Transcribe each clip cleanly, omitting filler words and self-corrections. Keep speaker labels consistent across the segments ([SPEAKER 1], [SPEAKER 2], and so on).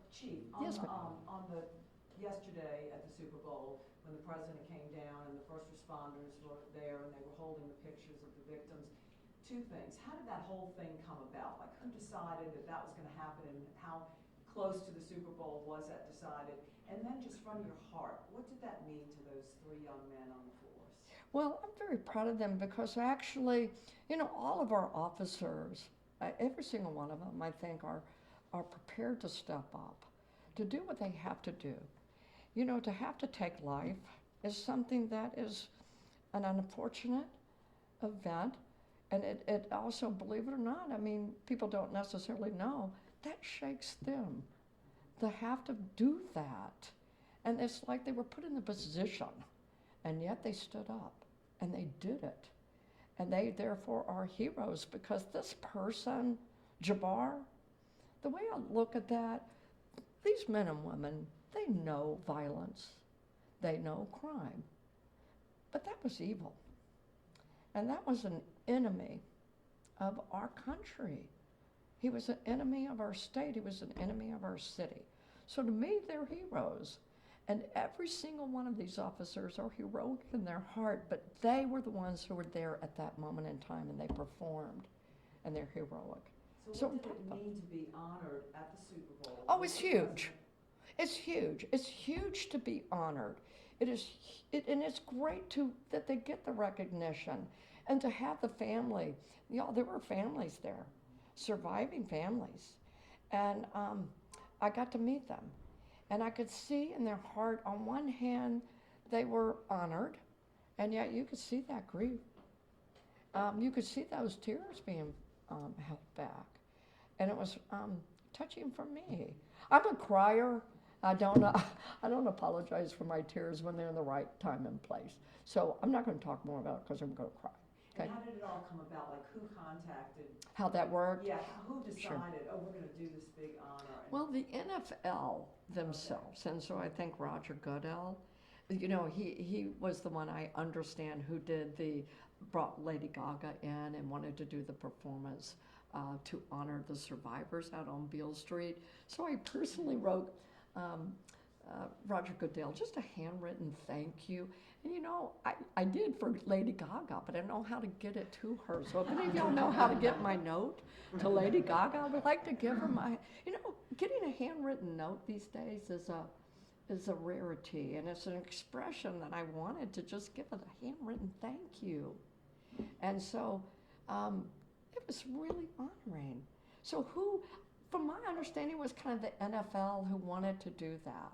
[SPEAKER 1] Chief,
[SPEAKER 2] Yes, ma'am.
[SPEAKER 1] on the, yesterday at the Super Bowl, when the president came down and the first responders were there and they were holding the pictures of the victims, two things. How did that whole thing come about? Like, who decided that that was going to happen, and how close to the Super Bowl was that decided? And then just from your heart, what did that mean to those three young men on the force?
[SPEAKER 2] Well, I'm very proud of them because actually, you know, all of our officers, every single one of them, I think, are prepared to step up, to do what they have to do. You know, to have to take life is something that is an unfortunate event. And it also, believe it or not, I mean, people don't necessarily know, that shakes them to have to do that. And it's like they were put in the position, and yet they stood up and they did it. And they therefore are heroes, because this person, Jabbar, the way I look at that, these men and women, they know violence, they know crime, but that was evil. And that was an enemy of our country. He was an enemy of our state, he was an enemy of our city. So to me, they're heroes. And every single one of these officers are heroic in their heart, but they were the ones who were there at that moment in time, and they performed, and they're heroic.
[SPEAKER 1] So what did it mean to be honored at the Super Bowl?
[SPEAKER 2] Oh, it's huge. It's huge. It's huge to be honored. And it's great that they get the recognition, and to have the family. You know, there were families there, surviving families, and I got to meet them, and I could see in their heart. On one hand, they were honored, and yet you could see that grief. You could see those tears being held back, and it was touching for me. I'm a crier. I don't apologize for my tears when they're in the right time and place. So I'm not going to talk more about it because I'm going to cry. Okay?
[SPEAKER 1] And how did it all come about? Like, who contacted?
[SPEAKER 2] How that worked?
[SPEAKER 1] Yeah, who decided,
[SPEAKER 2] Sure.
[SPEAKER 1] Oh, we're going to do this big honor?
[SPEAKER 2] Well, the NFL themselves, and so I think Roger Goodell, you know, he was the one, I understand, who brought Lady Gaga in and wanted to do the performance to honor the survivors out on Beale Street. So I personally wrote Roger Goodell just a handwritten thank you. And you know, I did for Lady Gaga, but I don't know how to get it to her. So if any of y'all know how to get my note to Lady Gaga, I would like to give her my, you know, getting a handwritten note these days is a rarity, and it's an expression that I wanted to just give it a handwritten thank you. And so it was really honoring. So who, from my understanding, was kind of the NFL who wanted to do that.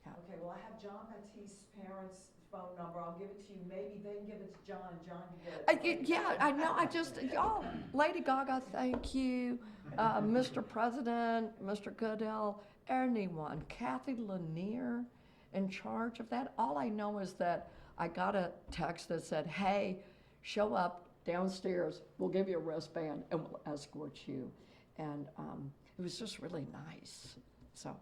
[SPEAKER 2] Yeah.
[SPEAKER 1] Okay, well, I have John Baptiste's parents' phone number. I'll give it to you. Maybe they can give it to John, and John can get it.
[SPEAKER 2] Yeah, I know. Y'all, Lady Gaga, thank you. Mr. President, Mr. Goodell, anyone, Kathy Lanier in charge of that. All I know is that I got a text that said, hey, show up downstairs. We'll give you a wristband and we'll escort you. And it was just really nice. So.